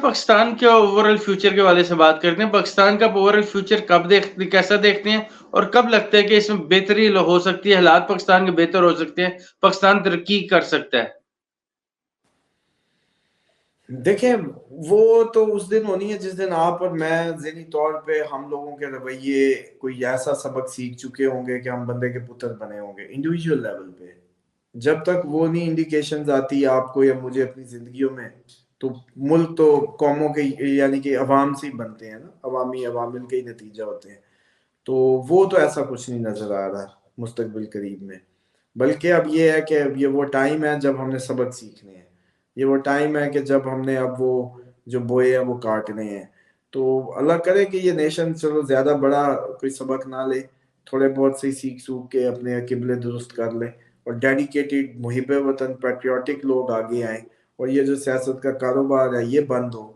پاکستان کے over all future کے والے سے بات کرتے ہیں. پاکستان کا اوور آل فیوچر کیسا دیکھتے ہیں اور کب لگتا ہے کہ اس میں بہتری ہو سکتی ہے, حالات پاکستان کے بہتر ہو سکتے ہیں, پاکستان ترقی کر سکتا ہے؟ دیکھیں وہ تو اس دن ہونی ہے جس دن آپ اور میں ذہنی طور پہ ہم لوگوں کے رویے کوئی ایسا سبق سیکھ چکے ہوں گے کہ ہم بندے کے پتر بنے ہوں گے انڈیویجول لیول پہ. جب تک وہ نہیں انڈیکیشنز آتی آپ کو یا مجھے اپنی زندگیوں میں, تو ملک تو قوموں کے یعنی کہ عوام سے ہی بنتے ہیں نا, عوامی عوامل کے ہی نتیجہ ہوتے ہیں. تو وہ تو ایسا کچھ نہیں نظر آ رہا مستقبل قریب میں, بلکہ اب یہ ہے کہ اب یہ وہ ٹائم ہے جب ہم نے سبق سیکھنے ہیں. یہ وہ ٹائم ہے کہ جب ہم نے اب وہ جو بوئے ہیں وہ کاٹنے ہیں. تو اللہ کرے کہ یہ نیشن چلو زیادہ بڑا کوئی سبق نہ لے, تھوڑے بہت سے سیکھ سوکھ کے اپنے قبلے درست کر لیں, اور ڈیڈیکیٹڈ محب وطن پیٹریوٹک لوگ آگے آئیں, اور یہ جو سیاست کا کاروبار ہے یہ بند ہو,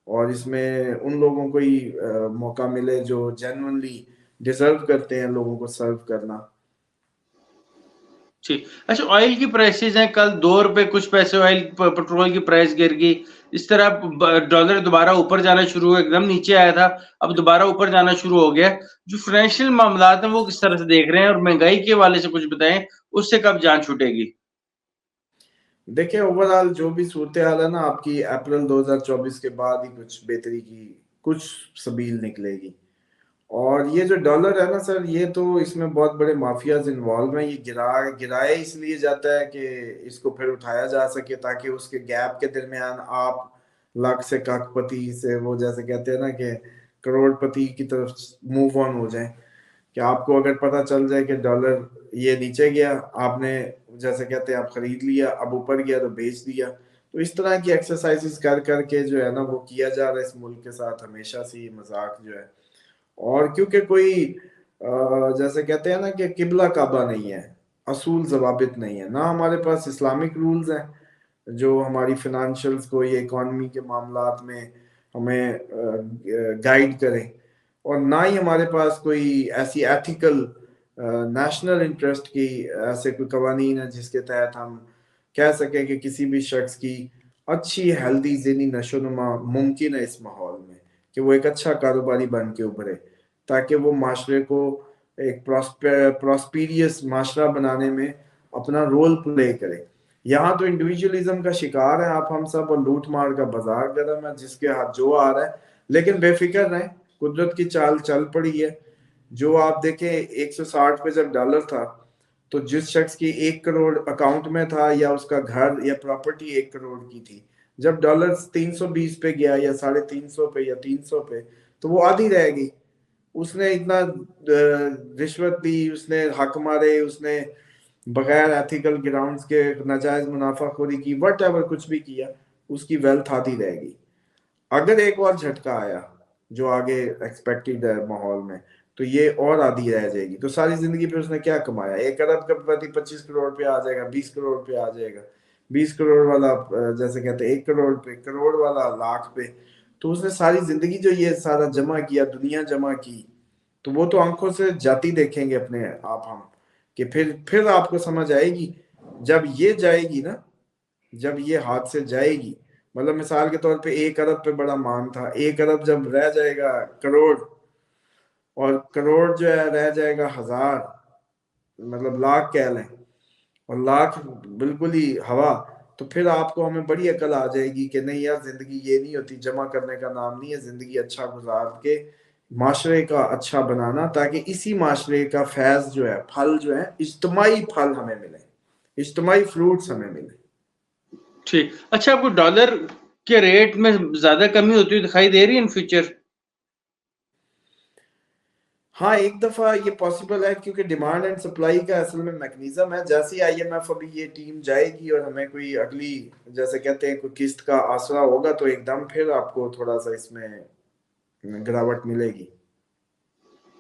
اور اس میں ان لوگوں کو ہی موقع ملے جو جینوئنلی ڈیزرو کرتے ہیں لوگوں کو سرو کرنا. ٹھیک. اچھا, آئل کی پرائسز ہیں, کل $2 کچھ پیسے آئل پیٹرول کی پرائس گر گئی. اس طرح ڈالر دوبارہ اوپر جانا شروع ہوا, ایک دم نیچے آیا تھا اب دوبارہ اوپر جانا شروع ہو گیا. جو فائنینشیل معاملات ہیں وہ کس طرح سے دیکھ رہے ہیں, اور مہنگائی کے حوالے سے کچھ بتائیں, اس سے کب جان چھوٹے گی؟ دیکھیں اوورال جو بھی صورتحال ہے نا آپ کی, اپریل 2024 کے بعد ہی کچھ بہتری کی کچھ سبیل نکلے گی. اور یہ جو ڈالر ہے نا سر, یہ تو اس میں بہت بڑے مافیاز انوالو ہیں. یہ گرائے اس لیے جاتا ہے کہ اس کو پھر اٹھایا جا سکے, تاکہ اس کے گیپ کے درمیان آپ لاکھ سے کاک پتی سے, وہ جیسے کہتے ہیں نا کہ کروڑ پتی کی طرف موو آن ہو جائیں. کہ آپ کو اگر پتہ چل جائے کہ ڈالر یہ نیچے گیا, آپ نے جیسے کہتے ہیں آپ خرید لیا, اب اوپر گیا تو بیچ دیا. تو اس طرح کی ایکسرسائزز کر کر کے جو ہے نا وہ کیا جا رہا ہے اس ملک کے ساتھ ہمیشہ سے, یہ مذاق جو ہے. اور کیونکہ کوئی جیسے کہتے ہیں نا کہ قبلہ کعبہ نہیں ہے, اصول ضوابط نہیں ہے, نہ ہمارے پاس اسلامک رولز ہیں جو ہماری فنانشلز کو یہ اکانومی کے معاملات میں ہمیں گائیڈ کریں, اور نہ ہی ہمارے پاس کوئی ایسی ایتھیکل نیشنل انٹرسٹ کی ایسے کوئی قوانین ہیں جس کے تحت ہم کہہ سکیں کہ کسی بھی شخص کی اچھی ہیلدی ذہنی نشو و نما ممکن ہے اس ماحول میں, کہ وہ ایک اچھا کاروباری بن کے ابھرے, تاکہ وہ معاشرے کو ایک پراسپیریس معاشرہ بنانے میں اپنا رول پلے کرے. یہاں تو انڈیویجولزم کا شکار ہیں آپ ہم سب, اور لوٹ مار کا بازار گرم ہے جس کے ہاتھ جو آ رہا ہے. لیکن بے فکر رہیں, قدرت کی چال چل پڑی ہے. جو آپ دیکھیں 160 پہ جب ڈالر تھا تو جس شخص کی 1 کروڑ اکاؤنٹ میں تھا, یا اس کا گھر یا پراپرٹی 1 کروڑ کی تھی, جب ڈالر 320 پہ گیا یا 350 پہ یا 300 پہ, تو وہ آدھی رہ گئی. اس نے اتنا رشوت دی, اس نے حق مارے, اس نے بغیر ایتھیکل گراؤنڈز کے ناجائز منافع خوری کی, وٹ ایور کچھ بھی کیا, اس کی ویلتھ آدھی رہ گئی. اگر ایک اور جھٹکا آیا جو آگے ایکسپیکٹڈ ہے ماحول میں, تو یہ اور آدھی رہ جائے گی. تو ساری زندگی پہ اس نے کیا کمایا؟ 1 ارب کا پتی 25 کروڑ پہ آ جائے گا, 20 کروڑ پہ آ جائے گا, 20 کروڑ والا جیسے کہتے ہیں 1 کروڑ پہ, کروڑ والا لاکھ پہ. تو اس نے ساری زندگی جو یہ سارا جمع کیا, دنیا جمع کی, تو وہ تو آنکھوں سے جاتی دیکھیں گے اپنے آپ ہم, کہ پھر آپ کو سمجھ آئے گی جب یہ جائے گی نا, جب یہ ہاتھ سے جائے گی. مطلب مثال کے طور پہ 1 ارب پہ بڑا مان تھا, 1 ارب جب رہ جائے گا کروڑ, اور کروڑ جو ہے رہ جائے گا 1000, مطلب لاکھ کہہ لیں, اور لاکھ بالکل ہی ہوا, تو پھر آپ کو ہمیں بڑی عقل آ جائے گی کہ نہیں یار زندگی یہ نہیں ہوتی, جمع کرنے کا نام نہیں ہے زندگی. اچھا گزار کے معاشرے کا اچھا بنانا, تاکہ اسی معاشرے کا فیض جو ہے, پھل جو ہے, اجتماعی پھل ہمیں ملے, اجتماعی فروٹس ہمیں ملے. ٹھیک. اچھا, آپ کو ڈالر کے ریٹ میں زیادہ کمی ہوتی ہوئی دکھائی دے رہی ہے ان فیوچر؟ ہاں ایک دفعہ یہ پاسبل ہے, کیونکہ ڈیمانڈ اینڈ سپلائی کا اصل میں میکنیزم ہے. جیسے آئی ایم ایف ابھی یہ ٹیم جائے گی اور ہمیں کوئی اگلی جیسے کہتے ہیں کوئی قسط کا آسرا ہوگا, تو ایک دم پھر آپ کو تھوڑا سا اس میں گراوٹ ملے گی.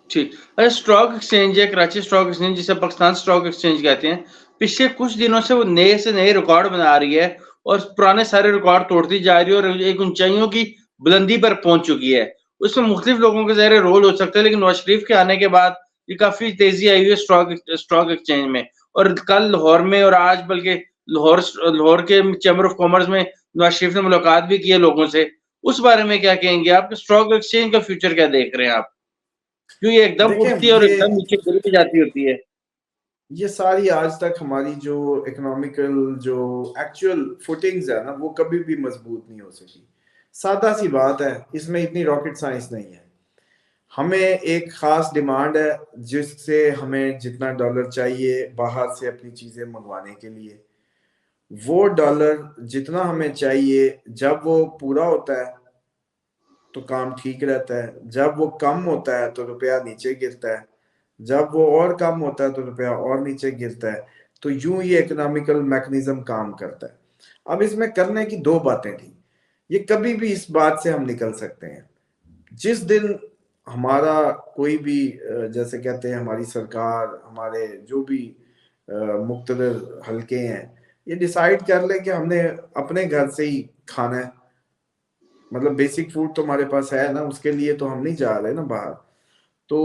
ٹھیک. اچھا, اسٹاک ایکسچینج ہے کراچی اسٹاک ایکسچینج, جسے پاکستان اسٹاک ایکسچینج کہتے ہیں, پچھلے کچھ دنوں سے وہ نئے سے نئے ریکارڈ بنا رہی ہے, اور پرانے سارے ریکارڈ توڑتی جا رہی ہے, اور ایک اونچائیوں کی بلندی پر پہنچ چکی ہے. اس میں مختلف لوگوں کے ظاہر رول ہو سکتے ہیں, لیکن نواز شریف کے آنے کے بعد یہ کافی تیزی آئی ہوئی ہے اسٹاک ایکسچینج میں. اور کل لاہور میں, اور آج بلکہ لاہور کے چیمبر آف کامرس میں نواز شریف نے ملاقات بھی کی ہے لوگوں سے, اس بارے میں کیا کہیں گے آپ کہ اسٹاک ایکسچینج کا فیوچر کیا دیکھ رہے ہیں آپ؟ کیوں یہ ایک دم دیکھیں اٹھتی ہے اور ایک دم نیچے گر بھی جاتی ہوتی ہے؟ یہ ساری آج تک ہماری جو اکنامیکل جو ایکچوئل فوٹنگز ہے نا وہ کبھی بھی مضبوط نہیں ہو سکی. سادہ سی بات ہے, اس میں اتنی راکٹ سائنس نہیں ہے. ہمیں ایک خاص ڈیمانڈ ہے جس سے ہمیں جتنا ڈالر چاہیے باہر سے اپنی چیزیں منگوانے کے لیے, وہ ڈالر جتنا ہمیں چاہیے جب وہ پورا ہوتا ہے تو کام ٹھیک رہتا ہے, جب وہ کم ہوتا ہے تو روپیہ نیچے گرتا ہے, جب وہ اور کم ہوتا ہے تو روپیہ اور نیچے گرتا ہے. تو یوں یہ اکنامیکل میکنزم کام کرتا ہے. اب اس میں کرنے کی دو باتیں تھیں. یہ کبھی بھی اس بات سے ہم نکل سکتے ہیں جس دن ہمارا کوئی بھی جیسے کہتے ہیں ہماری سرکار, ہمارے جو بھی مقتدر حلقے ہیں, یہ ڈیسائیڈ کر لیں کہ ہم نے اپنے گھر سے ہی کھانا ہے, مطلب بیسک فوڈ تو ہمارے پاس ہے نا, اس کے لیے تو ہم نہیں جا رہے نا باہر. تو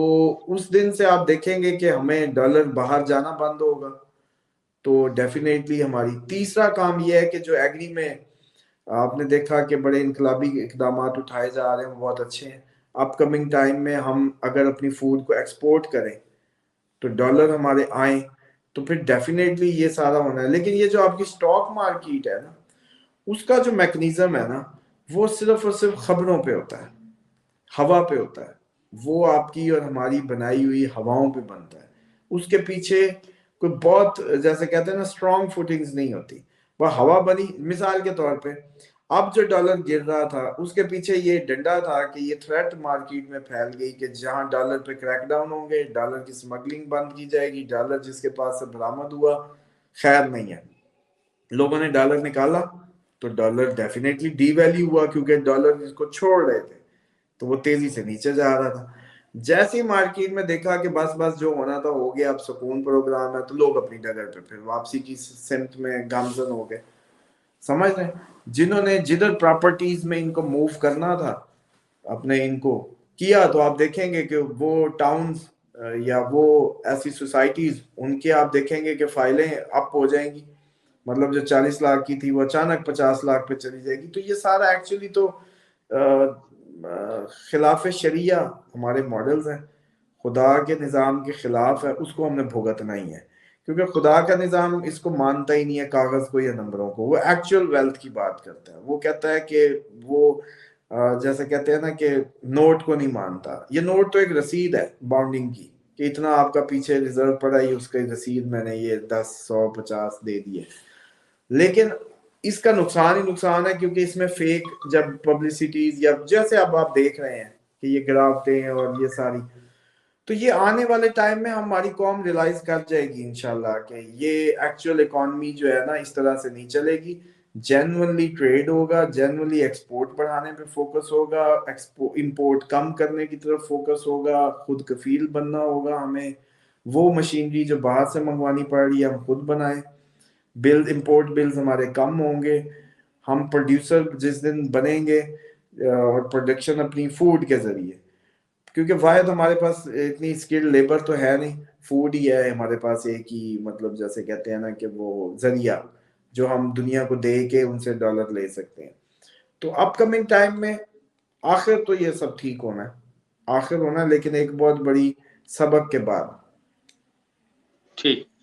اس دن سے آپ دیکھیں گے کہ ہمیں ڈالر باہر جانا بند ہوگا. تو ڈیفینیٹلی ہماری تیسرا کام یہ ہے کہ جو ایگری میں آپ نے دیکھا کہ بڑے انقلابی اقدامات اٹھائے جا رہے ہیں, وہ بہت اچھے ہیں. اپ کمنگ ٹائم میں ہم اگر اپنی فوڈ کو ایکسپورٹ کریں تو ڈالر ہمارے آئیں تو پھر ڈیفینیٹلی یہ سارا ہونا ہے. لیکن یہ جو آپ کی سٹاک مارکیٹ ہے نا, اس کا جو میکنزم ہے نا وہ صرف اور صرف خبروں پہ ہوتا ہے, ہوا پہ ہوتا ہے. وہ آپ کی اور ہماری بنائی ہوئی ہواؤں پہ بنتا ہے. اس کے پیچھے کوئی بہت جیسے کہتے ہیں نا اسٹرانگ فوٹنگز نہیں ہوتی. وہ ہوا بنی. مثال کے طور پہ اب جو ڈالر گر رہا تھا اس کے پیچھے یہ ڈنڈا تھا کہ یہ تھریٹ مارکیٹ میں پھیل گئی کہ جہاں ڈالر پہ کریک ڈاؤن ہوں گے, ڈالر کی سمگلنگ بند کی جائے گی, ڈالر جس کے پاس سے برآمد ہوا خیر نہیں ہے. لوگوں نے ڈالر نکالا تو ڈالر ڈیفینیٹلی ڈی ویلیو ہوا کیونکہ ڈالر اس کو چھوڑ رہے تھے تو وہ تیزی سے نیچے جا رہا تھا. جیسی مارکیٹ میں دیکھا کہ بس جو ہونا تھا ہو گیا, اب سکون پروگرام ہے, تو لوگ اپنی جگہ پہ پھر واپسی کی سمت میں گامزن ہو گئے. سمجھ رہے ہیں, جنہوں نے جدھر پراپرٹیز میں ان کو موو کرنا تھا اپنے ان کو کیا, تو آپ دیکھیں گے کہ وہ ٹاؤنز یا وہ ایسی سوسائٹیز ان کے آپ دیکھیں گے کہ فائلیں اپ ہو جائیں گی. مطلب جو 40 لاکھ کی تھی وہ اچانک 50 لاکھ پہ چلی جائے گی. تو یہ سارا ایکچولی تو خلاف شریعہ ہمارے ماڈلز ہیں, خدا کے نظام کے خلاف ہے, اس کو ہم نے بھگتنا ہی ہے. کیونکہ خدا کا نظام اس کو مانتا ہی نہیں ہے کاغذ کو یا نمبروں کو, وہ ایکچوئل ویلتھ کی بات کرتا ہے. وہ کہتا ہے کہ وہ جیسے کہتے ہیں نا کہ نوٹ کو نہیں مانتا. یہ نوٹ تو ایک رسید ہے بانڈنگ کی کہ اتنا آپ کا پیچھے ریزرو پڑا ہے, اس کا رسید میں نے یہ 10 100 50 دے دیے. لیکن اس کا نقصان ہی نقصان ہے کیونکہ اس میں فیک جب پبلسٹیز یا جیسے اب آپ دیکھ رہے ہیں کہ یہ گراوٹیں ہیں اور یہ ساری, تو یہ آنے والے ٹائم میں ہماری قوم ریلائز کر جائے گی انشاءاللہ کہ یہ ایکچوئل اکانومی جو ہے نا اس طرح سے نہیں چلے گی. جینوئنلی ٹریڈ ہوگا, جینوئنلی ایکسپورٹ بڑھانے پہ فوکس ہوگا, امپورٹ کم کرنے کی طرف فوکس ہوگا, خود کفیل بننا ہوگا ہمیں. وہ مشینری جو باہر سے منگوانی پڑ رہی ہے ہم خود بنائیں. بل امپورٹ بلز ہمارے کم ہوں گے. ہم پروڈیوسر جس دن بنیں گے اور پروڈکشن اپنی فوڈ کے ذریعے, کیونکہ واحد ہمارے پاس اتنی اسکل لیبر تو ہے نہیں, فوڈ ہی ہے ہمارے پاس ایک ہی, مطلب جیسے کہتے ہیں نا کہ وہ ذریعہ جو ہم دنیا کو دے کے ان سے ڈالر لے سکتے ہیں. تو اپ کمنگ ٹائم میں آخر تو یہ سب ٹھیک ہونا ہے, آخر ہونا, لیکن ایک بہت بڑی سبق کے بعد. ٹھیک.